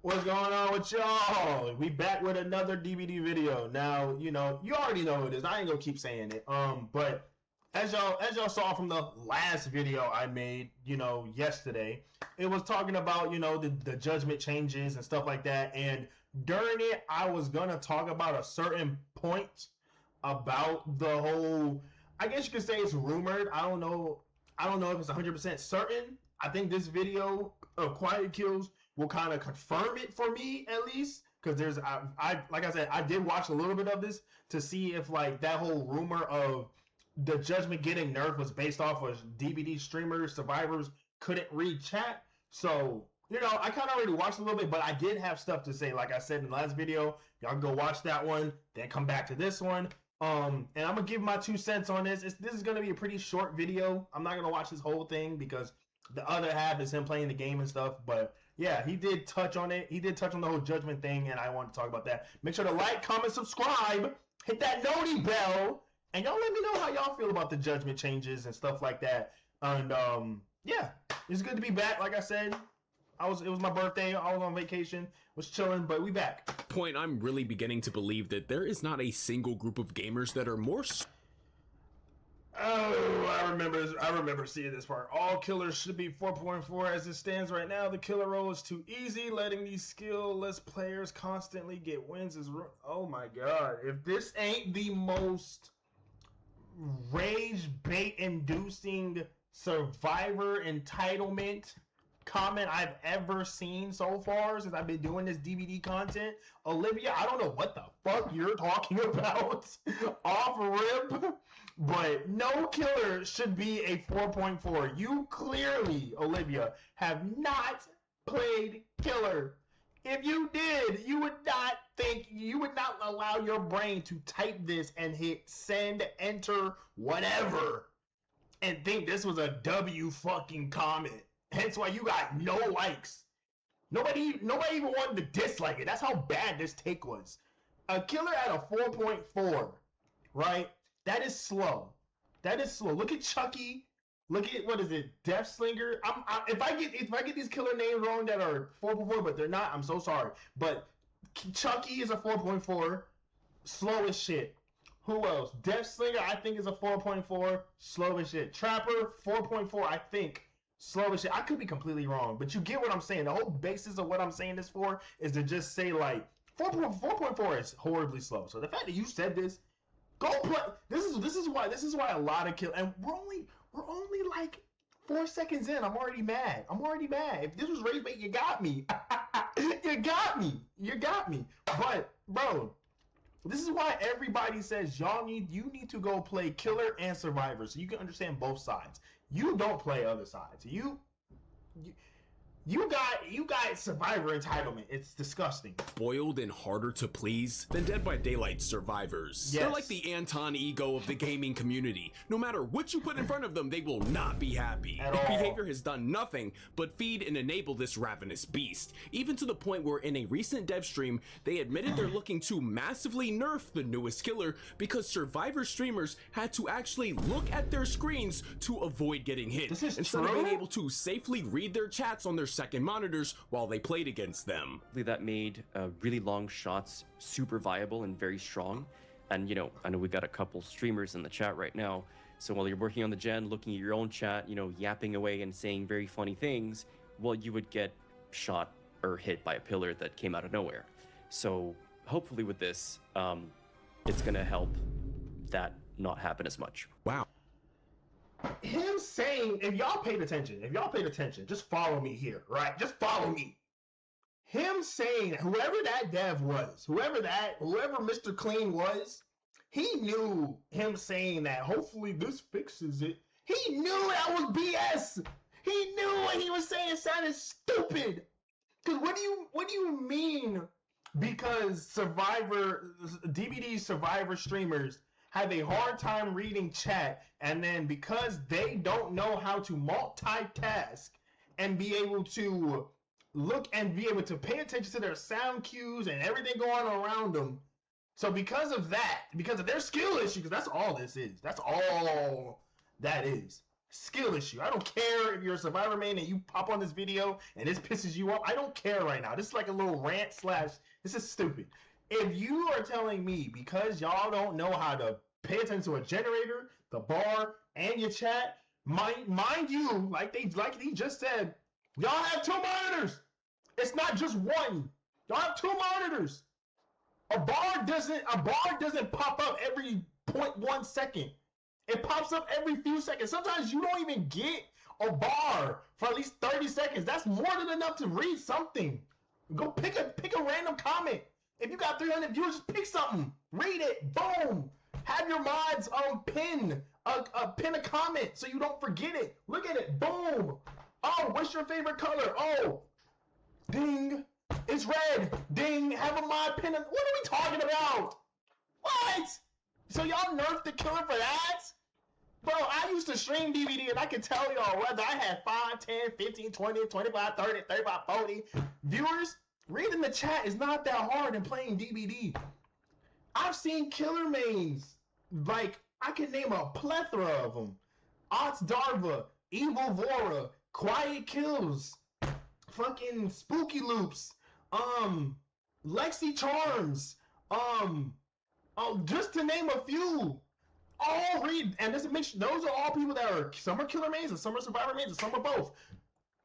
What's going on with y'all? We back with another DBD video. Now, you know, you already know who it is. I ain't gonna keep saying it. But as y'all saw from the last video I made, you know, yesterday, it was talking about, you know, the judgment changes and stuff like that. And during it, I was gonna talk about a certain point about the whole, I guess you could say it's rumored. I don't know if it's 100% certain. I think this video of Quiet Kills will kind of confirm it for me, at least, because there's I like I said, I did watch a little bit of this to see if like that whole rumor of the Judgment getting nerfed was based off of DBD streamers, survivors couldn't read chat. So, you know, I kind of already watched a little bit, but I did have stuff to say. Like I said in the last video, y'all can go watch that one, then come back to this one. And I'm gonna give my 2 cents on this. This is gonna be a pretty short video. I'm not gonna watch this whole thing because the other half is him playing the game and stuff, but yeah, he did touch on it. He did touch on the whole Judgment thing, and I want to talk about that. Make sure to like, comment, subscribe, hit that noti bell, and y'all let me know how y'all feel about the Judgment changes and stuff like that. And yeah, it's good to be back. Like I said, it was my birthday. I was on vacation, was chilling, but we back. Point, I'm really beginning to believe that there is not a single group of gamers that are more. Oh, I remember seeing this part. All killers should be 4.4 as it stands right now. The killer role is too easy. Letting these skill-less players constantly get wins is... Oh my god. If this ain't the most rage bait-inducing survivor entitlement comment I've ever seen so far since I've been doing this DBD content, Olivia, I don't know what the fuck you're talking about off rip, but no killer should be a 4.4. You clearly, Olivia, have not played killer. If you did, you would not allow your brain to type this and hit send, enter, whatever, and think this was a W fucking comment. Hence why you got no likes. Nobody even wanted to dislike it. That's how bad this take was. A killer at a 4.4, right? That is slow. That is slow. Look at Chucky. Look at, what is it, Death Slinger. If I get these killer names wrong that are 4.4, but they're not, I'm so sorry. But Chucky is a 4.4, slow as shit. Who else? Death Slinger, I think, is a 4.4, slow as shit. Trapper, 4.4, I think. Slow as shit. I could be completely wrong, but you get what I'm saying. The whole basis of what I'm saying this for is to just say like 4.4 is horribly slow. So the fact that you said this, go play. This is why a lot of kill, and we're only like 4 seconds in. I'm already mad. If this was rage bait, you got me. You got me. But bro, this is why everybody says you need to go play killer and survivor so you can understand both sides. You don't play other sides. You got survivor entitlement. It's disgusting. Boiled and harder to please than Dead by Daylight survivors. Yes. They're like the Anton ego of the gaming community. No matter what you put in front of them, they will not be happy. Their behavior has done nothing but feed and enable this ravenous beast. Even to the point where in a recent dev stream, they admitted they're looking to massively nerf the newest killer because survivor streamers had to actually look at their screens to avoid getting hit. Instead of being able to safely read their chats on their second monitors while they played against them. That made really long shots super viable and very strong. And you know, I know we got a couple streamers in the chat right now, so while you're working on the gen, looking at your own chat, you know, yapping away and saying very funny things, well, you would get shot or hit by a pillar that came out of nowhere. So hopefully with this, it's gonna help that not happen as much. Wow. Him saying, if y'all paid attention, just follow me here, right? Just follow me. Him saying, whoever that dev was, whoever Mr. Clean was, he knew him saying that, hopefully this fixes it. He knew that was BS. He knew what he was saying sounded stupid. Because what do you mean? Because DBD survivor streamers have a hard time reading chat, and then because they don't know how to multitask and be able to look and be able to pay attention to their sound cues and everything going on around them, so because of that, because of their skill issue, because that's all this is, that's all that is, skill issue. I don't care if you're a survivor main and you pop on this video and this pisses you off. I don't care right now. This is like a little rant slash, this is stupid. If you are telling me because y'all don't know how to pay attention to a generator, the bar, and your chat, mind you, like he just said, y'all have 2 monitors. It's not just one. Y'all have 2 monitors. A bar doesn't pop up every 0.1 second. It pops up every few seconds. Sometimes you don't even get a bar for at least 30 seconds. That's more than enough to read something. Go pick a random comment. If you got 300 viewers, just pick something. Read it. Boom. Have your mods pin a comment so you don't forget it. Look at it. Boom. Oh, what's your favorite color? Oh, ding. It's red. Ding. Have a mod pin. What are we talking about? What? So y'all nerfed the killer for that? Bro, I used to stream DBD and I can tell y'all whether I had 5, 10, 15, 20, 25, 30, 35, 40 viewers. Reading the chat is not that hard in playing DBD. I've seen killer mains. Like, I can name a plethora of them. Ots Darva, Evil Vora, Quiet Kills, fucking Spooky Loops, Lexi Charms, just to name a few. All read, and this makes those are all people that are, some are killer mains and some are survivor mains and some are both.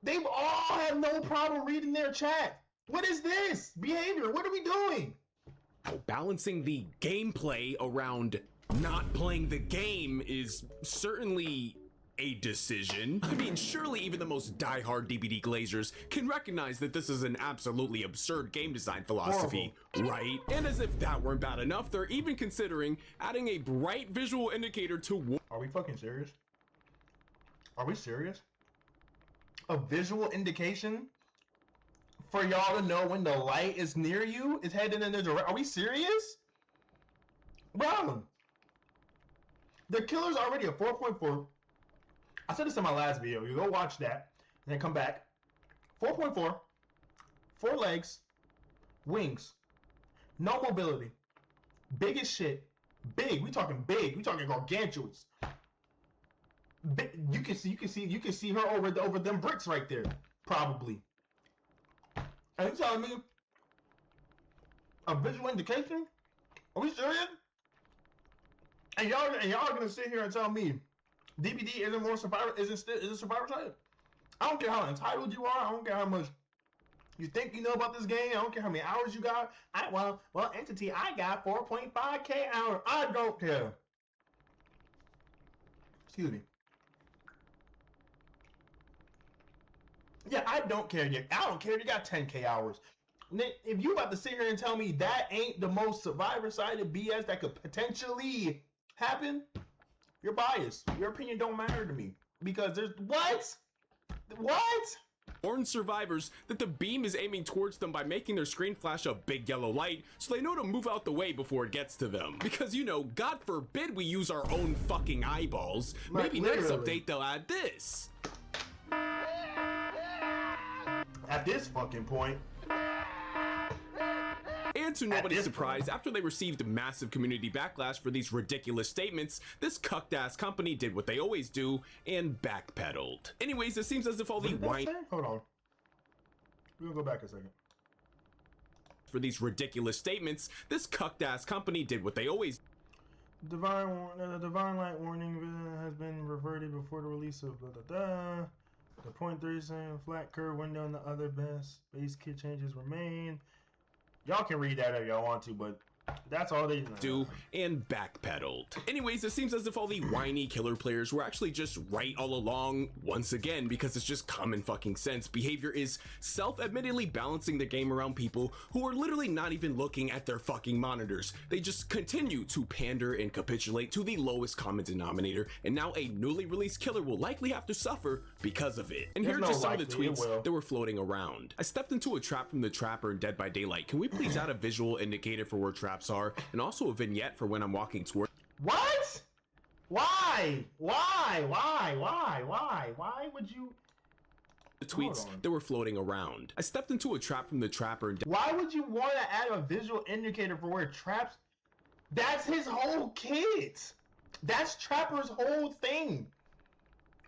They all have no problem reading their chat. What is this behavior? What are we doing? Balancing the gameplay around not playing the game is certainly a decision. I mean, surely even the most diehard DBD glazers can recognize that this is an absolutely absurd game design philosophy, right? And as if that weren't bad enough, they're even considering adding a bright visual indicator to... Are we fucking serious? Are we serious? A visual indication for y'all to know when the light is near you, is heading in the direction? Are we serious? Bro, the killer's already a 4.4. I said this in my last video. You go watch that, and then come back. 4.4, 4 legs, wings, no mobility, big as shit, big. We talking big. We talking gargantuous. Big, you can see her over them bricks right there, probably. Are you telling me a visual indication? Are we serious? And y'all gonna sit here and tell me DBD isn't more survivor, isn't survivor type? I don't care how entitled you are. I don't care how much you think you know about this game. I don't care how many hours you got. Well, entity, I got 4.5K hours. I don't care. Excuse me. Yeah, I don't care. I don't care if you got 10K hours. If you about to sit here and tell me that ain't the most survivor-sided BS that could potentially happen, you're biased. Your opinion don't matter to me. Because there's... What? Warn survivors that the beam is aiming towards them by making their screen flash a big yellow light so they know to move out the way before it gets to them. Because, you know, God forbid we use our own fucking eyeballs. Like, maybe literally. Next update they'll add this. At this fucking point. And to nobody's surprise, after they received massive community backlash for these ridiculous statements, this cucked-ass company did what they always do and backpedaled. Anyways, it seems as if all the whine... Hold on. We'll go back a second. For these ridiculous statements, this cucked-ass company did what they always... The divine light warning has been reverted before the release of The 0.3 saying flat curve window and the other base kit changes remain. Y'all can read that if y'all want to, but that's all they do and backpedaled. Anyways, it seems as if all the whiny killer players were actually just right all along once again, because it's just common fucking sense. Behavior is self-admittedly balancing the game around people who are literally not even looking at their fucking monitors. They just continue to pander and capitulate to the lowest common denominator, and now a newly released killer will likely have to suffer because of it. And here are just some of the tweets that were floating around. I stepped into a trap from the Trapper in Dead by Daylight. Can we please add a visual indicator for where traps are, and also a vignette for when I'm walking toward... What? Why would you... The tweets that were floating around. I stepped into a trap from the Trapper and... Why would you want to add a visual indicator for where traps... That's his whole kit. That's Trapper's whole thing.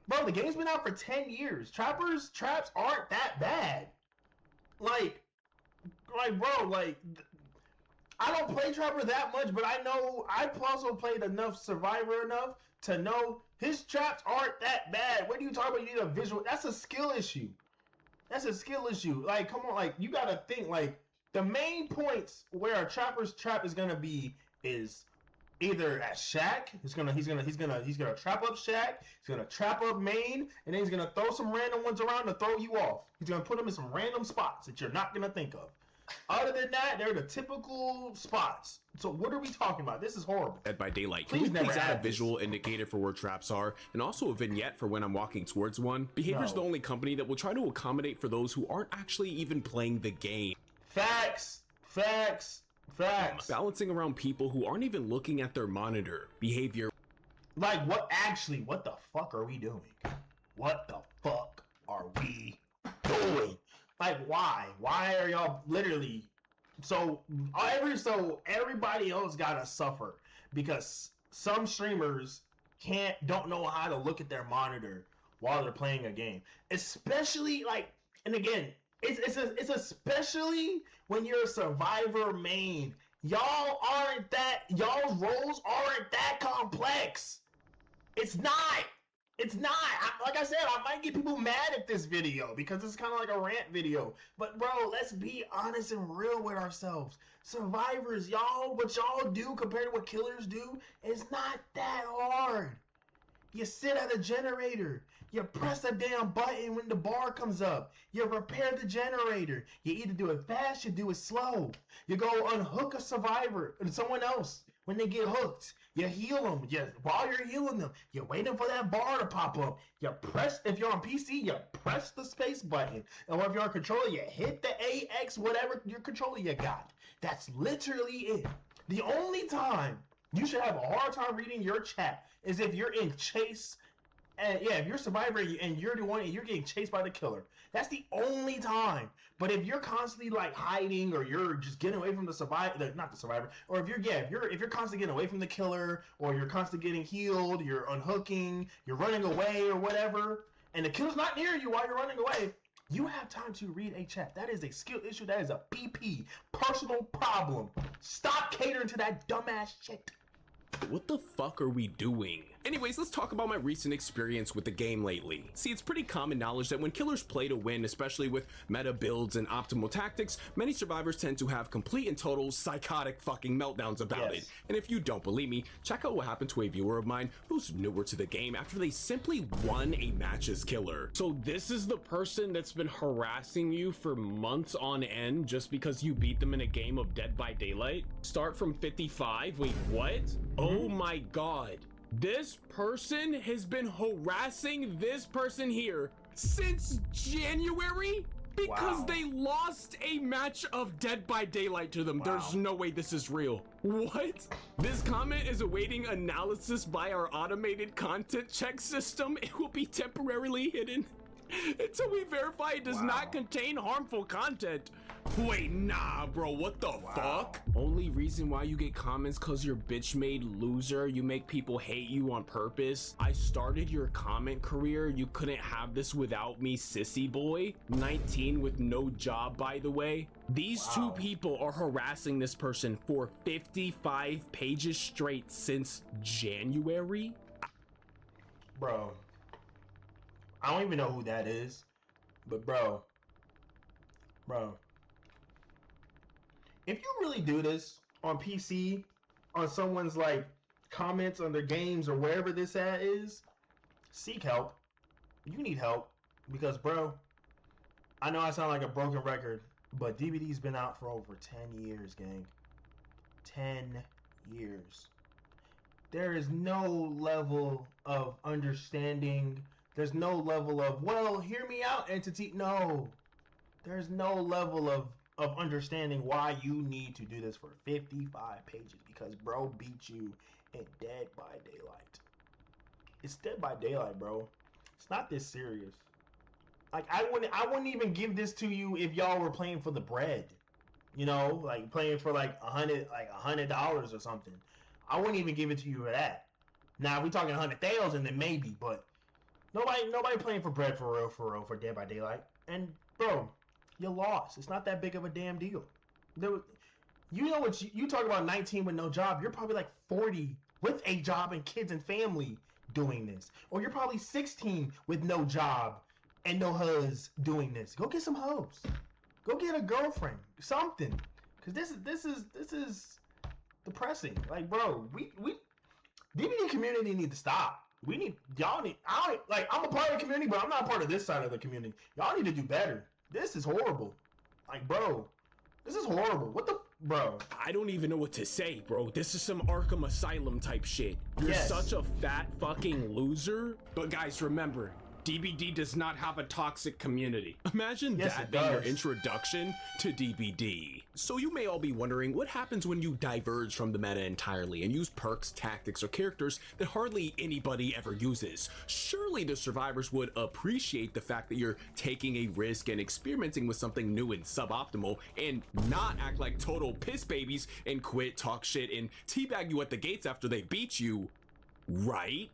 Bro, the game's been out for 10 years. Traps aren't that bad. Like, bro, like, I don't play Trapper that much, but I know I've also played enough Survivor enough to know his traps aren't that bad. What are you talking about? You need a visual. That's a skill issue. That's a skill issue. Like, come on, like, you gotta think, like, the main points where a Trapper's trap is gonna be is either at Shack. He's gonna trap up Shack. He's gonna trap up main, and then he's gonna throw some random ones around to throw you off. He's gonna put them in some random spots that you're not gonna think of. Other than that, they're the typical spots. So what are we talking about? This is horrible. Dead by Daylight. Can you please add a visual indicator for where traps are, and also a vignette for when I'm walking towards one? Behavior's the only company that will try to accommodate for those who aren't actually even playing the game. Facts. Balancing around people who aren't even looking at their monitor. Behavior. Like, what the fuck are we doing? What the fuck are we doing? Like, why? Why are y'all literally so everybody else gotta suffer because some streamers don't know how to look at their monitor while they're playing a game. Especially like, and again, it's especially when you're a Survivor main. Y'all's roles aren't that complex. It's not. Like I said, I might get people mad at this video because it's kind of like a rant video. But bro, let's be honest and real with ourselves. Survivors, what y'all do compared to what killers do is not that hard. You sit at a generator. You press a damn button when the bar comes up. You repair the generator. You either do it fast, you do it slow. You go unhook a survivor and someone else when they get hooked. You heal them. While you're healing them, you're waiting for that bar to pop up. If you're on PC, you press the space button. And if you're on controller, you hit the AX, whatever your controller you got. That's literally it. The only time you should have a hard time reading your chat is if you're in chase. And yeah, if you're a survivor and you're the one and you're getting chased by the killer, that's the only time. But if you're constantly like hiding or you're just getting away from the survivor, not the survivor, or if you're constantly getting away from the killer, or you're constantly getting healed, you're unhooking, you're running away or whatever, and the killer's not near you while you're running away, you have time to read a chat. That is a skill issue. That is a PP, personal problem. Stop catering to that dumbass shit. What the fuck are we doing? Anyways, let's talk about my recent experience with the game lately. See, it's pretty common knowledge that when killers play to win, especially with meta builds and optimal tactics, many survivors tend to have complete and total psychotic fucking meltdowns about it. And if you don't believe me, check out what happened to a viewer of mine who's newer to the game after they simply won a match as killer. So this is the person that's been harassing you for months on end just because you beat them in a game of Dead by Daylight? Start from 55? Wait, what? Oh my god. This person has been harassing this person here since January because they lost a match of Dead by Daylight to them. There's no way this is real. What? This comment is awaiting analysis by our automated content check system. It will be temporarily hidden until we verify it does not contain harmful content. Wait, nah, bro, what the fuck? Only reason why you get comments cause you're bitch-made loser, you make people hate you on purpose. I started your comment career, you couldn't have this without me, sissy boy. 19 with no job, by the way. These two people are harassing this person for 55 pages straight since January? Bro, I don't even know who that is, but bro, if you really do this on PC, on someone's like comments on their games or wherever this at is, seek help. You need help because, bro, I know I sound like a broken record, but DBD's been out for over 10 years, gang. 10 years. There is no level of understanding. There's no level of, well, hear me out, entity. No. There's no level of understanding why you need to do this for 55 pages because bro beat you in Dead by Daylight. It's Dead by Daylight, bro. It's not this serious. Like I wouldn't even give this to you if y'all were playing for the bread. You know, like playing for like $100 or something. I wouldn't even give it to you for that. Now if we talking 100,000 then maybe, but Nobody playing for bread for real for Dead by Daylight. And bro, you lost. It's not that big of a damn deal. You know what you talk about 19 with no job. You're probably like 40 with a job and kids and family doing this, or you're probably 16 with no job and no huz doing this. Go get some hoes. Go get a girlfriend. Something. Cause this is depressing. Like, bro, we DBD community need to stop. I'm a part of the community, but I'm not part of this side of the community. Y'all need to do better. This is horrible. Like, bro, this is horrible. What the, bro? I don't even know what to say, bro. This is some Arkham Asylum type shit. You're such a fat fucking loser. But guys, remember, DBD does not have a toxic community. Imagine that being your introduction to DBD. So you may all be wondering what happens when you diverge from the meta entirely and use perks, tactics, or characters that hardly anybody ever uses. Surely the survivors would appreciate the fact that you're taking a risk and experimenting with something new and suboptimal, and not act like total piss babies and quit, talk shit, and teabag you at the gates after they beat you. Right?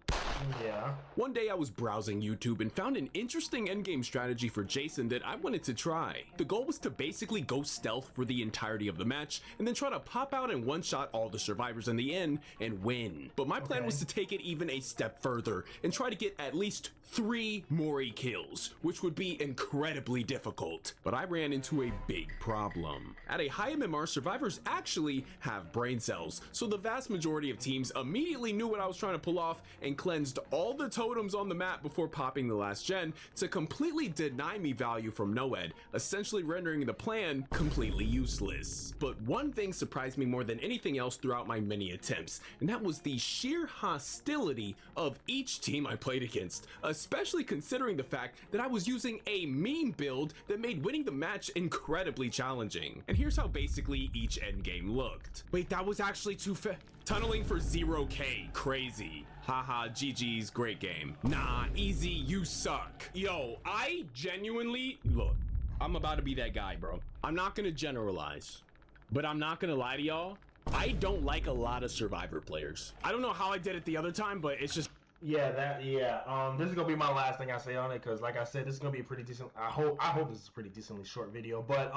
Yeah. One day I was browsing YouTube and found an interesting endgame strategy for Jason that I wanted to try. The goal was to basically go stealth for the entirety of the match and then try to pop out and one-shot all the survivors in the end and win. But my plan was to take it even a step further and try to get at least 3 Mori kills, which would be incredibly difficult. But I ran into a big problem. At a high MMR, survivors actually have brain cells, so the vast majority of teams immediately knew what I was trying to pull off and cleansed all the totems on the map before popping the last gen to completely deny me value from Noed, essentially rendering the plan completely useless. But one thing surprised me more than anything else throughout my many attempts, and that was the sheer hostility of each team I played against, especially considering the fact that I was using a meme build that made winning the match incredibly challenging. And here's how basically each endgame looked. Wait, that was actually too tunneling for 0k, crazy. Haha, GG's, great game. Nah, easy, you suck. Yo, I genuinely, look, I'm about to be that guy, bro. I'm not gonna generalize, but I'm not gonna lie to y'all. I don't like a lot of Survivor players. I don't know how I did it the other time, but it's just... This is gonna be my last thing I say on it, because like I said, this is gonna be a pretty decent, I hope this is a pretty decently short video, but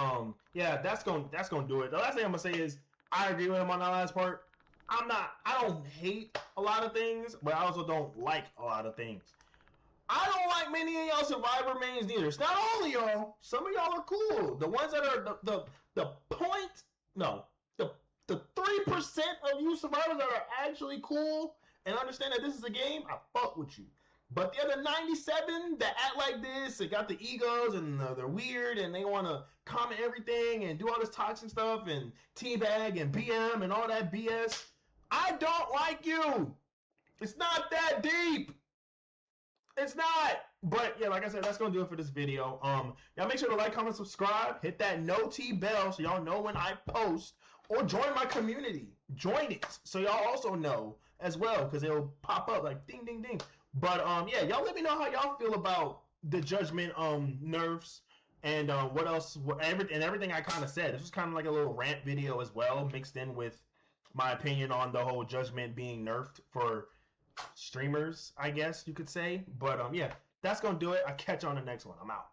yeah, that's gonna do it. The last thing I'm gonna say is, I agree with him on that last part. I don't hate a lot of things, but I also don't like a lot of things. I don't like many of y'all Survivor mains neither. It's not all of y'all. Some of y'all are cool. The ones that are the 3% of you Survivors that are actually cool and understand that this is a game, I fuck with you. But the other 97 that act like this, they got the egos and they're weird and they want to comment everything and do all this toxic stuff and teabag and BM and all that BS. I don't like you. It's not that deep. It's not. But yeah, like I said, that's gonna do it for this video. Y'all make sure to like, comment, subscribe, hit that no-T bell so y'all know when I post, or join my community. Join it so y'all also know as well, because it'll pop up like ding ding ding. But yeah, y'all let me know how y'all feel about the Judgment nerfs and what else, everything I kind of said. This was kind of like a little rant video as well, mixed in with my opinion on the whole Judgment being nerfed for streamers, I guess you could say. But yeah, that's gonna do it. I'll catch you on the next one. I'm out.